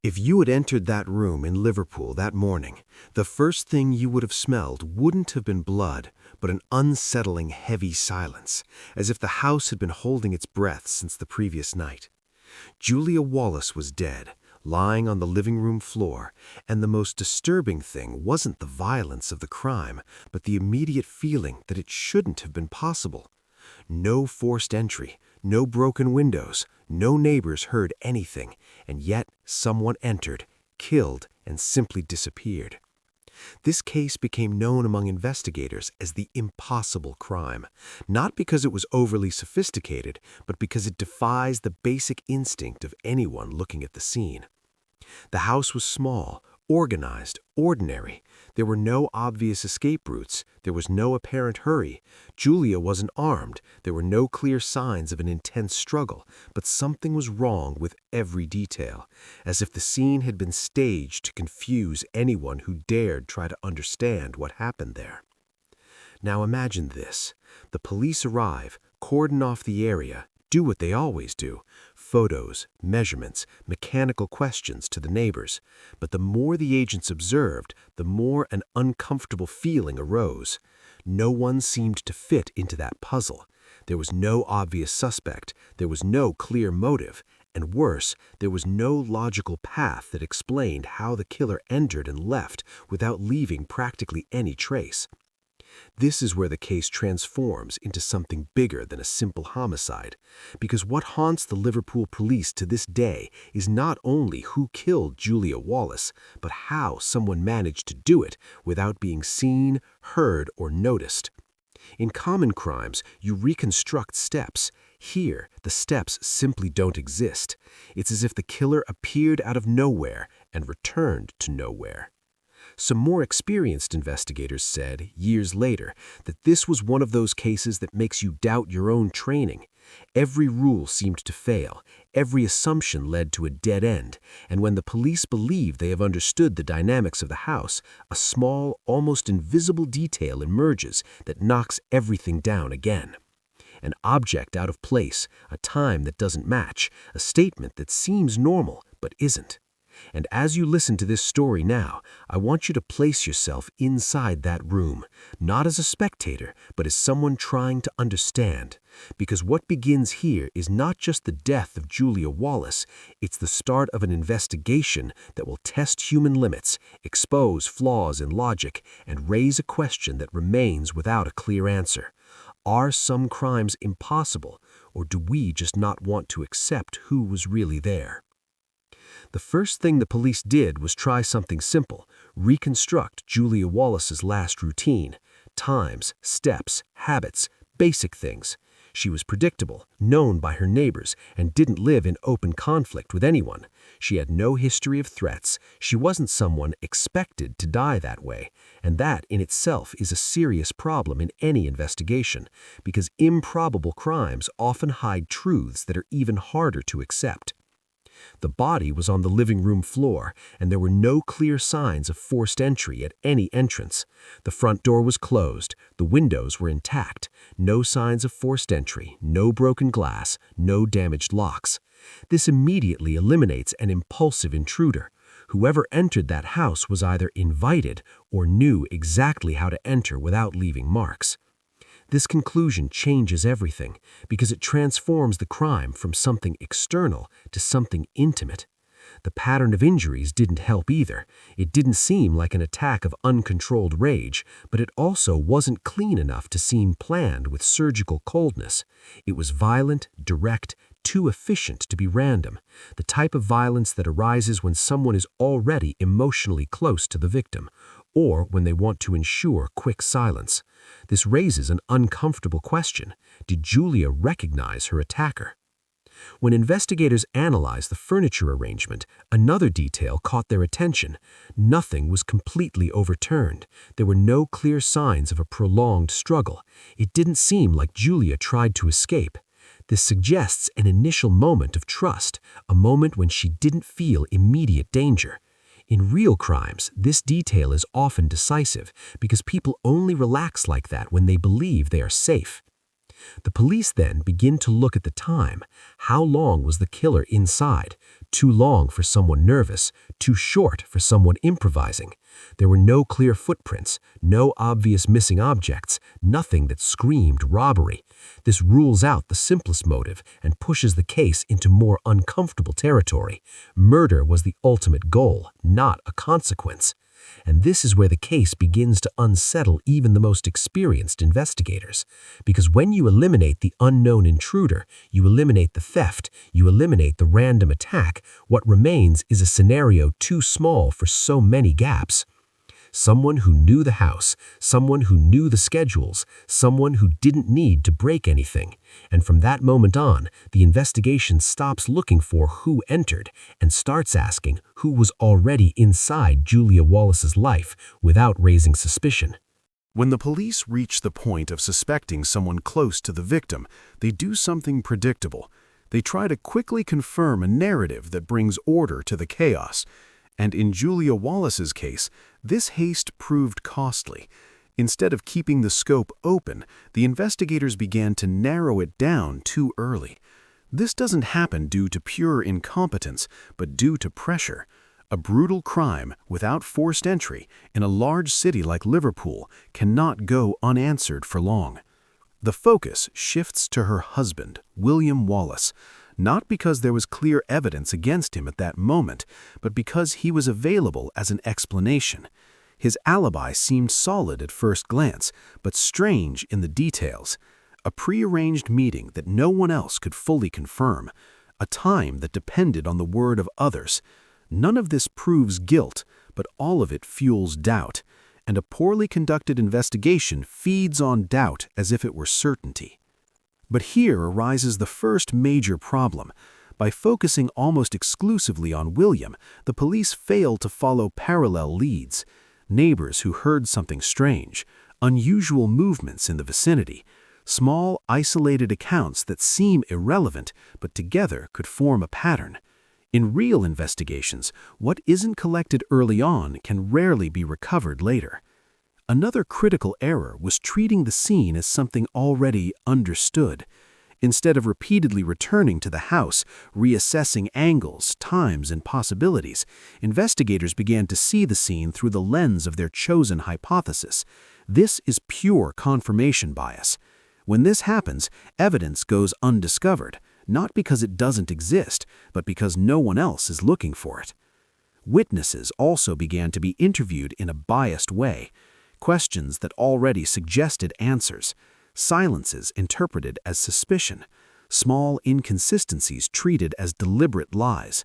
If you had entered that room in Liverpool that morning, the first thing you would have smelled wouldn't have been blood, but an unsettling heavy silence, as if the house had been holding its breath since the previous night. Julia Wallace was dead, lying on the living room floor, and the most disturbing thing wasn't the violence of the crime, but the immediate feeling that it shouldn't have been possible. No forced entry, no broken windows, no neighbors heard anything, and yet someone entered, killed, and simply disappeared. This case became known among investigators as the impossible crime, not because it was overly sophisticated, but because it defies the basic instinct of anyone looking at the scene. The house was small, organized, ordinary. There were no obvious escape routes. There was no apparent hurry. Julia wasn't armed. There were no clear signs of an intense struggle, but something was wrong with every detail, as if the scene had been staged to confuse anyone who dared try to understand what happened there. Now imagine this. The police arrive, cordon off the area, do what they always do: photos, measurements, mechanical questions to the neighbors. But the more the agents observed, the more an uncomfortable feeling arose. No one seemed to fit into that puzzle. There was no obvious suspect, there was no clear motive, and worse, there was no logical path that explained how the killer entered and left without leaving practically any trace. This is where the case transforms into something bigger than a simple homicide, because what haunts the Liverpool police to this day is not only who killed Julia Wallace, but how someone managed to do it without being seen, heard, or noticed. In common crimes, you reconstruct steps. Here, the steps simply don't exist. It's as if the killer appeared out of nowhere and returned to nowhere. Some more experienced investigators said, years later, that this was one of those cases that makes you doubt your own training. Every rule seemed to fail, every assumption led to a dead end, and when the police believe they have understood the dynamics of the house, a small, almost invisible detail emerges that knocks everything down again. An object out of place, a time that doesn't match, a statement that seems normal but isn't. And as you listen to this story now, I want you to place yourself inside that room, not as a spectator, but as someone trying to understand. Because what begins here is not just the death of Julia Wallace, it's the start of an investigation that will test human limits, expose flaws in logic, and raise a question that remains without a clear answer. Are some crimes impossible, or do we just not want to accept who was really there? The first thing the police did was try something simple: reconstruct Julia Wallace's last routine. Times, steps, habits, basic things. She was predictable, known by her neighbors, and didn't live in open conflict with anyone. She had no history of threats. She wasn't someone expected to die that way. And that in itself is a serious problem in any investigation, because improbable crimes often hide truths that are even harder to accept. The body was on the living room floor, and there were no clear signs of forced entry at any entrance. The front door was closed, the windows were intact, no signs of forced entry, no broken glass, no damaged locks. This immediately eliminates an impulsive intruder. Whoever entered that house was either invited or knew exactly how to enter without leaving marks. This conclusion changes everything, because it transforms the crime from something external to something intimate. The pattern of injuries didn't help either. It didn't seem like an attack of uncontrolled rage, but it also wasn't clean enough to seem planned with surgical coldness. It was violent, direct, too efficient to be random, the type of violence that arises when someone is already emotionally close to the victim, or when they want to ensure quick silence. This raises an uncomfortable question: did Julia recognize her attacker? When investigators analyzed the furniture arrangement, another detail caught their attention. Nothing was completely overturned. There were no clear signs of a prolonged struggle. It didn't seem like Julia tried to escape. This suggests an initial moment of trust, a moment when she didn't feel immediate danger. In real crimes, this detail is often decisive because people only relax like that when they believe they are safe. The police then begin to look at the time. How long was the killer inside? too long for someone nervous, too short for someone improvising. There were no clear footprints, no obvious missing objects, nothing that screamed robbery. This rules out the simplest motive and pushes the case into more uncomfortable territory. Murder was the ultimate goal, not a consequence. And this is where the case begins to unsettle even the most experienced investigators. Because when you eliminate the unknown intruder, you eliminate the theft, you eliminate the random attack, what remains is a scenario too small for so many gaps. Someone who knew the house, someone who knew the schedules, someone who didn't need to break anything. And from that moment on, the investigation stops looking for who entered and starts asking who was already inside Julia Wallace's life without raising suspicion. When the police reach the point of suspecting someone close to the victim, they do something predictable. They try to quickly confirm a narrative that brings order to the chaos. And in Julia Wallace's case, this haste proved costly. Instead of keeping the scope open, the investigators began to narrow it down too early. This doesn't happen due to pure incompetence, but due to pressure. A brutal crime without forced entry in a large city like Liverpool cannot go unanswered for long. The focus shifts to her husband, William Wallace, not because there was clear evidence against him at that moment, but because he was available as an explanation. His alibi seemed solid at first glance, but strange in the details. A prearranged meeting that no one else could fully confirm, a time that depended on the word of others. None of this proves guilt, but all of it fuels doubt, and a poorly conducted investigation feeds on doubt as if it were certainty. But here arises the first major problem. By focusing almost exclusively on William, the police fail to follow parallel leads. Neighbors who heard something strange, unusual movements in the vicinity, small, isolated accounts that seem irrelevant, but together could form a pattern. In real investigations, what isn't collected early on can rarely be recovered later. Another critical error was treating the scene as something already understood. Instead of repeatedly returning to the house, reassessing angles, times, and possibilities, investigators began to see the scene through the lens of their chosen hypothesis. This is pure confirmation bias. When this happens, evidence goes undiscovered, not because it doesn't exist, but because no one else is looking for it. Witnesses also began to be interviewed in a biased way. Questions that already suggested answers, silences interpreted as suspicion, small inconsistencies treated as deliberate lies.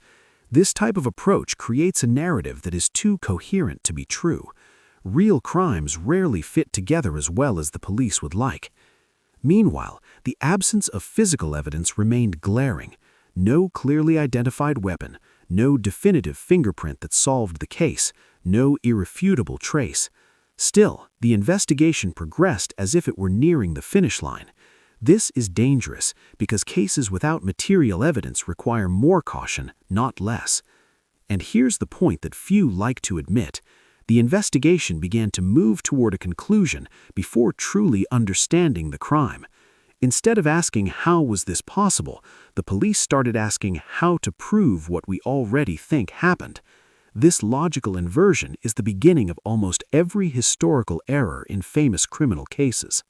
This type of approach creates a narrative that is too coherent to be true. Real crimes rarely fit together as well as the police would like. Meanwhile, the absence of physical evidence remained glaring. No clearly identified weapon, no definitive fingerprint that solved the case, no irrefutable trace. Still, the investigation progressed as if it were nearing the finish line. This is dangerous because cases without material evidence require more caution, not less. And here's the point that few like to admit. The investigation began to move toward a conclusion before truly understanding the crime. Instead of asking how was this possible, the police started asking how to prove what we already think happened. This logical inversion is the beginning of almost every historical error in famous criminal cases.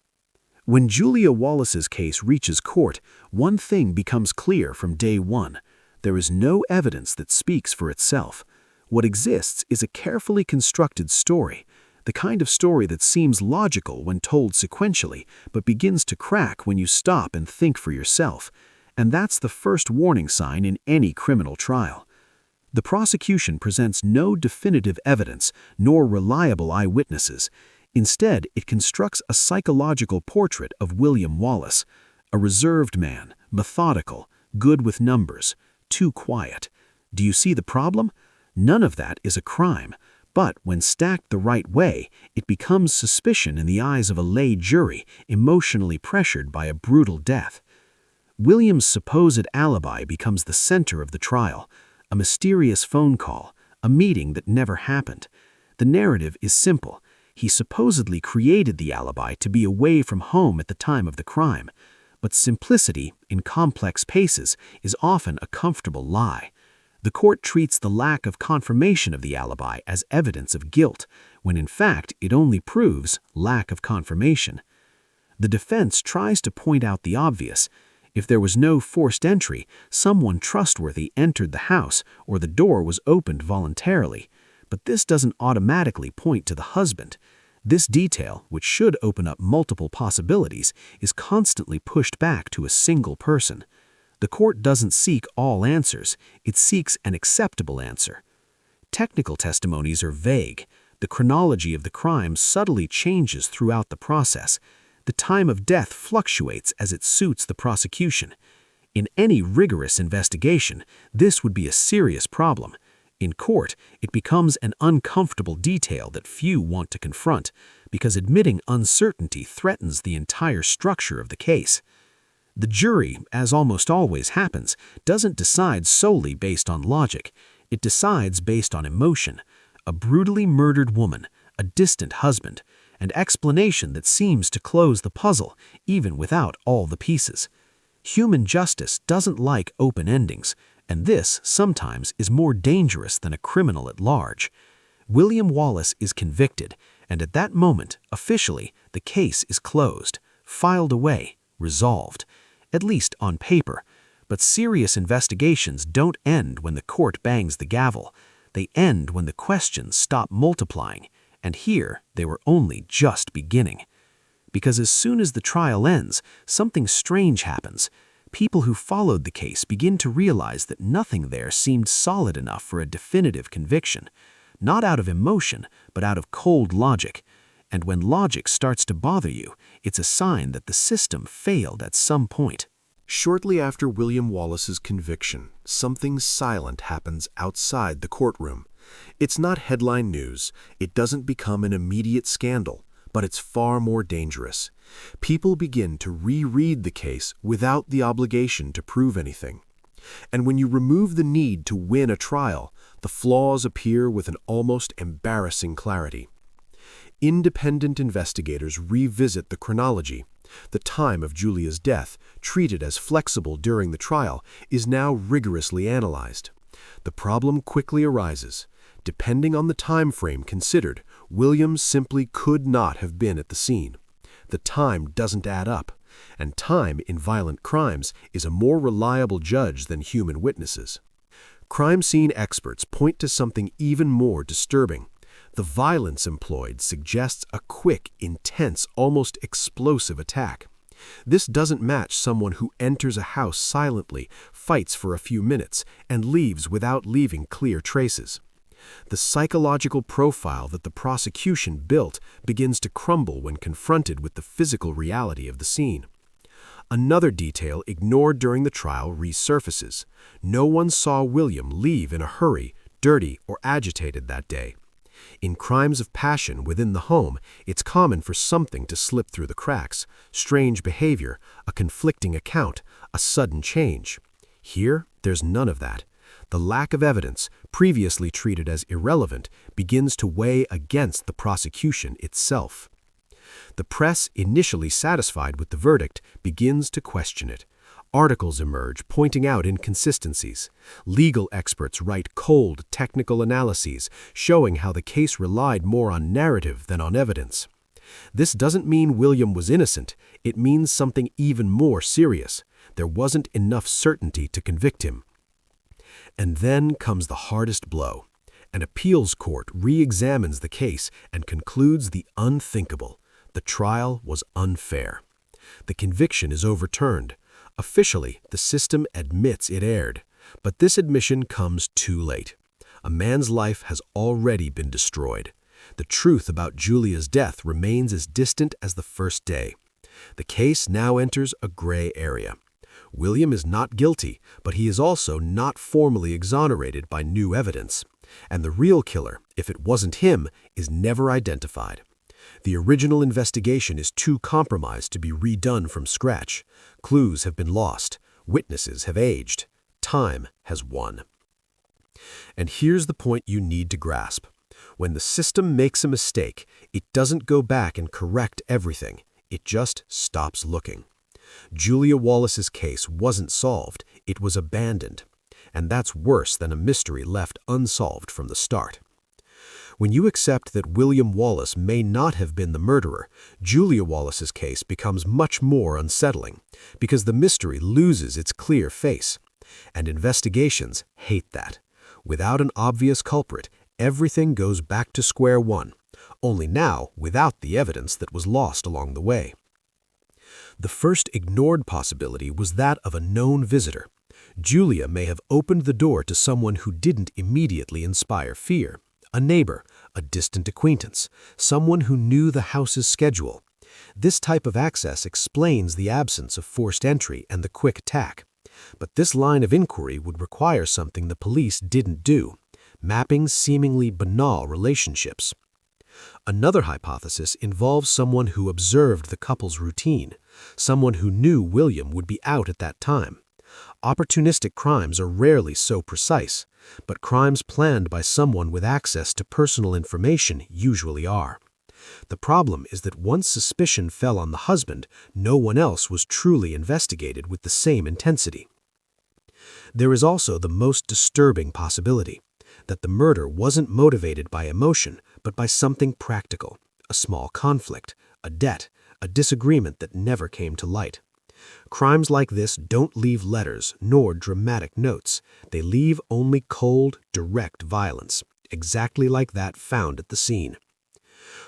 When Julia Wallace's case reaches court, one thing becomes clear from day one. There is no evidence that speaks for itself. What exists is a carefully constructed story, the kind of story that seems logical when told sequentially, but begins to crack when you stop and think for yourself. And that's the first warning sign in any criminal trial. The prosecution presents no definitive evidence nor reliable eyewitnesses. Instead, it constructs a psychological portrait of William Wallace, a reserved man, methodical, good with numbers, too quiet. Do you see the problem? None of that is a crime, but when stacked the right way, it becomes suspicion in the eyes of a lay jury emotionally pressured by a brutal death. William's supposed alibi becomes the center of the trial. A mysterious phone call, a meeting that never happened. The narrative is simple. He supposedly created the alibi to be away from home at the time of the crime. But simplicity, in complex cases, is often a comfortable lie. The court treats the lack of confirmation of the alibi as evidence of guilt, when in fact it only proves lack of confirmation. The defense tries to point out the obvious. If there was no forced entry, someone trustworthy entered the house or the door was opened voluntarily. But this doesn't automatically point to the husband. This detail, which should open up multiple possibilities, is constantly pushed back to a single person. The court doesn't seek all answers, it seeks an acceptable answer. Technical testimonies are vague. The chronology of the crime subtly changes throughout the process. The time of death fluctuates as it suits the prosecution. In any rigorous investigation, this would be a serious problem. In court, it becomes an uncomfortable detail that few want to confront, because admitting uncertainty threatens the entire structure of the case. The jury, as almost always happens, doesn't decide solely based on logic. It decides based on emotion. A brutally murdered woman, a distant husband, an explanation that seems to close the puzzle, even without all the pieces. Human justice doesn't like open endings, and this sometimes is more dangerous than a criminal at large. William Wallace is convicted, and at that moment, officially, the case is closed, filed away, resolved, at least on paper. But serious investigations don't end when the court bangs the gavel. They end when the questions stop multiplying, and here they were only just beginning. Because as soon as the trial ends, something strange happens. People who followed the case begin to realize that nothing there seemed solid enough for a definitive conviction. Not out of emotion, but out of cold logic. And when logic starts to bother you, it's a sign that the system failed at some point. Shortly after William Wallace's conviction, something silent happens outside the courtroom. It's not headline news. It doesn't become an immediate scandal, but it's far more dangerous. People begin to reread the case without the obligation to prove anything. And when you remove the need to win a trial, the flaws appear with an almost embarrassing clarity. Independent investigators revisit the chronology. The time of Julia's death, treated as flexible during the trial, is now rigorously analyzed. The problem quickly arises. Depending on the time frame considered, William simply could not have been at the scene. The time doesn't add up, and time in violent crimes is a more reliable judge than human witnesses. Crime scene experts point to something even more disturbing. The violence employed suggests a quick, intense, almost explosive attack. This doesn't match someone who enters a house silently, fights for a few minutes, and leaves without leaving clear traces. The psychological profile that the prosecution built begins to crumble when confronted with the physical reality of the scene. Another detail ignored during the trial resurfaces. No one saw William leave in a hurry, dirty, or agitated that day. In crimes of passion within the home, it's common for something to slip through the cracks: strange behavior, a conflicting account, a sudden change. Here, there's none of that. The lack of evidence, previously treated as irrelevant, begins to weigh against the prosecution itself. The press, initially satisfied with the verdict, begins to question it. Articles emerge pointing out inconsistencies. Legal experts write cold, technical analyses showing how the case relied more on narrative than on evidence. This doesn't mean William was innocent. It means something even more serious. There wasn't enough certainty to convict him. And then comes the hardest blow. An appeals court re-examines the case and concludes the unthinkable. The trial was unfair. The conviction is overturned. Officially, the system admits it erred, but this admission comes too late. A man's life has already been destroyed. The truth about Julia's death remains as distant as the first day. The case now enters a gray area. William is not guilty, but he is also not formally exonerated by new evidence. And the real killer, if it wasn't him, is never identified. The original investigation is too compromised to be redone from scratch. Clues have been lost. Witnesses have aged. Time has won. And here's the point you need to grasp. When the system makes a mistake, it doesn't go back and correct everything. It just stops looking. Julia Wallace's case wasn't solved. It was abandoned. and that's worse than a mystery left unsolved from the start. When you accept that William Wallace may not have been the murderer, Julia Wallace's case becomes much more unsettling, because the mystery loses its clear face. And investigations hate that. Without an obvious culprit, everything goes back to square one, only now without the evidence that was lost along the way. The first ignored possibility was that of a known visitor. Julia may have opened the door to someone who didn't immediately inspire fear. A neighbor, a distant acquaintance, someone who knew the house's schedule. This type of access explains the absence of forced entry and the quick attack. But this line of inquiry would require something the police didn't do, mapping seemingly banal relationships. Another hypothesis involves someone who observed the couple's routine, someone who knew William would be out at that time. Opportunistic crimes are rarely so precise, but crimes planned by someone with access to personal information usually are. The problem is that once suspicion fell on the husband, no one else was truly investigated with the same intensity. There is also the most disturbing possibility, that the murder wasn't motivated by emotion, but by something practical, a small conflict, a debt, a disagreement that never came to light. Crimes like this don't leave letters nor dramatic notes. They leave only cold, direct violence, exactly like that found at the scene.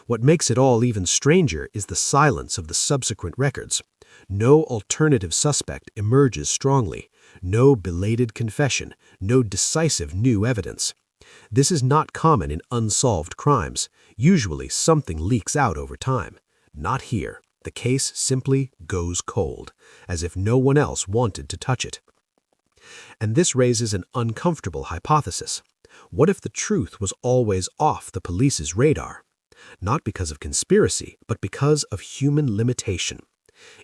What makes it all even stranger is the silence of the subsequent records. No alternative suspect emerges strongly, no belated confession, no decisive new evidence. This is not common in unsolved crimes. Usually something leaks out over time. Not here. The case simply goes cold, as if no one else wanted to touch it. And this raises an uncomfortable hypothesis. What if the truth was always off the police's radar? Not because of conspiracy, but because of human limitation.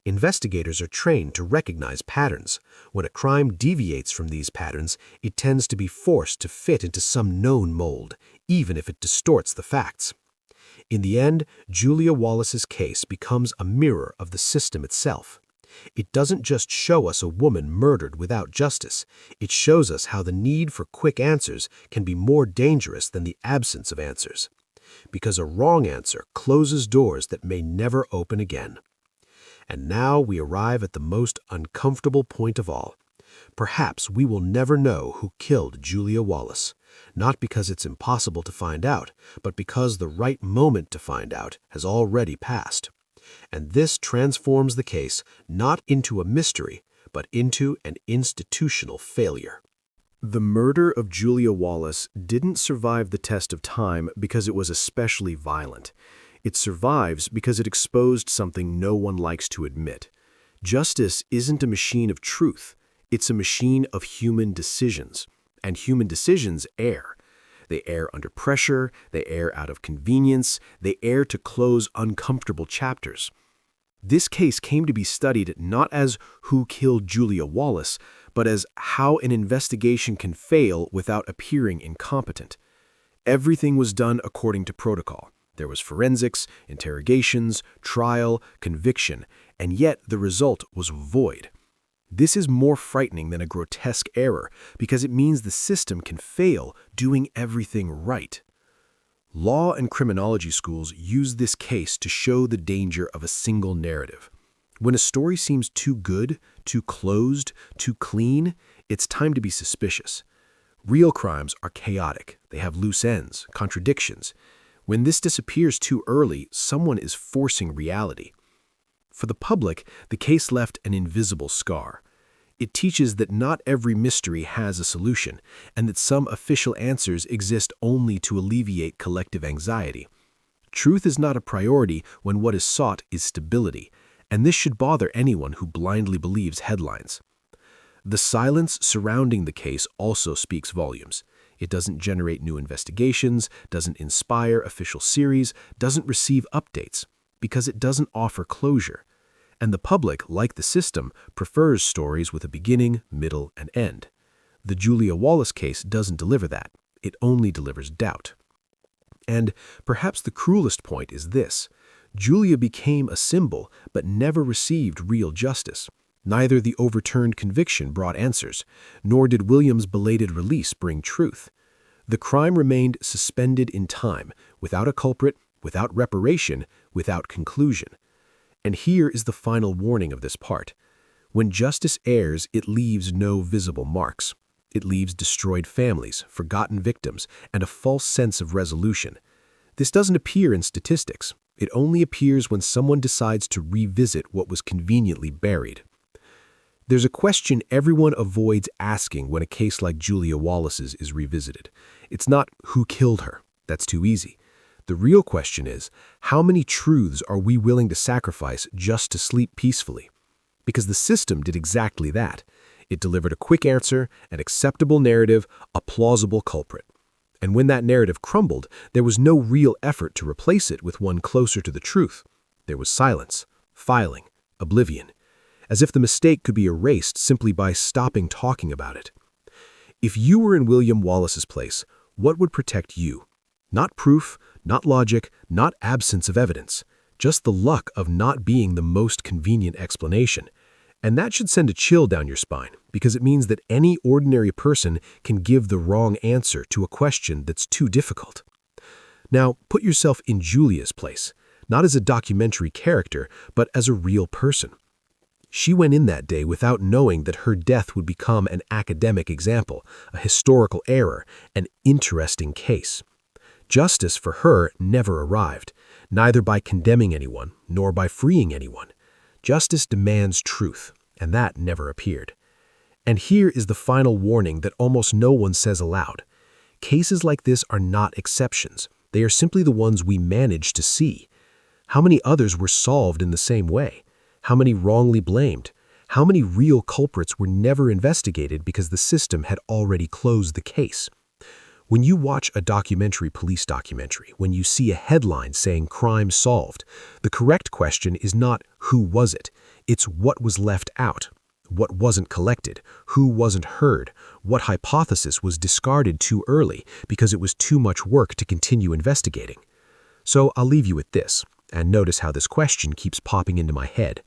Investigators are trained to recognize patterns. When a crime deviates from these patterns, it tends to be forced to fit into some known mold, even if it distorts the facts. In the end, Julia Wallace's case becomes a mirror of the system itself. It doesn't just show us a woman murdered without justice. It shows us how the need for quick answers can be more dangerous than the absence of answers. Because a wrong answer closes doors that may never open again. And now we arrive at the most uncomfortable point of all. Perhaps we will never know who killed Julia Wallace, not because it's impossible to find out, but because the right moment to find out has already passed. And this transforms the case not into a mystery, but into an institutional failure. The murder of Julia Wallace didn't survive the test of time because it was especially violent. It survives because it exposed something no one likes to admit. Justice isn't a machine of truth. It's a machine of human decisions. And human decisions err. They err under pressure, they err out of convenience, they err to close uncomfortable chapters. This case came to be studied not as who killed Julia Wallace, but as how an investigation can fail without appearing incompetent. Everything was done according to protocol. There was forensics, interrogations, trial, conviction, and yet the result was void. This is more frightening than a grotesque error because it means the system can fail doing everything right. Law and criminology schools use this case to show the danger of a single narrative. When a story seems too good, too closed, too clean, it's time to be suspicious. Real crimes are chaotic. They have loose ends, contradictions. When this disappears too early, someone is forcing reality. For the public, the case left an invisible scar. It teaches that not every mystery has a solution, and that some official answers exist only to alleviate collective anxiety. Truth is not a priority when what is sought is stability, and this should bother anyone who blindly believes headlines. The silence surrounding the case also speaks volumes. It doesn't generate new investigations, doesn't inspire official series, doesn't receive updates, because it doesn't offer closure. And the public, like the system, prefers stories with a beginning, middle, and end. The Julia Wallace case doesn't deliver that. It only delivers doubt. And perhaps the cruelest point is this. Julia became a symbol, but never received real justice. Neither the overturned conviction brought answers, nor did William's belated release bring truth. The crime remained suspended in time, without a culprit, without reparation, without conclusion. And here is the final warning of this part. When justice errs, it leaves no visible marks. It leaves destroyed families, forgotten victims, and a false sense of resolution. This doesn't appear in statistics. It only appears when someone decides to revisit what was conveniently buried. There's a question everyone avoids asking when a case like Julia Wallace's is revisited. It's not who killed her. That's too easy. The real question is, how many truths are we willing to sacrifice just to sleep peacefully? Because the system did exactly that. It delivered a quick answer, an acceptable narrative, a plausible culprit. And when that narrative crumbled, there was no real effort to replace it with one closer to the truth. There was silence, filing, oblivion, as if the mistake could be erased simply by stopping talking about it. If you were in William Wallace's place, what would protect you? Not proof, not logic, not absence of evidence, just the luck of not being the most convenient explanation. And that should send a chill down your spine, because it means that any ordinary person can give the wrong answer to a question that's too difficult. Now, put yourself in Julia's place, not as a documentary character, but as a real person. She went in that day without knowing that her death would become an academic example, a historical error, an interesting case. Justice for her never arrived, neither by condemning anyone nor by freeing anyone. Justice demands truth, and that never appeared. And here is the final warning that almost no one says aloud. Cases like this are not exceptions. They are simply the ones we manage to see. How many others were solved in the same way? How many wrongly blamed? How many real culprits were never investigated because the system had already closed the case? When you watch a police documentary, when you see a headline saying crime solved, the correct question is not who was it? It's what was left out, what wasn't collected, who wasn't heard, what hypothesis was discarded too early because it was too much work to continue investigating. So I'll leave you with this, and notice how this question keeps popping into my head.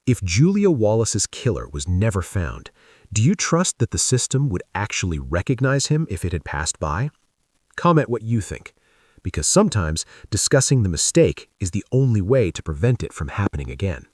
If Julia Wallace's killer was never found, do you trust that the system would actually recognize him if it had passed by? Comment what you think, because sometimes discussing the mistake is the only way to prevent it from happening again.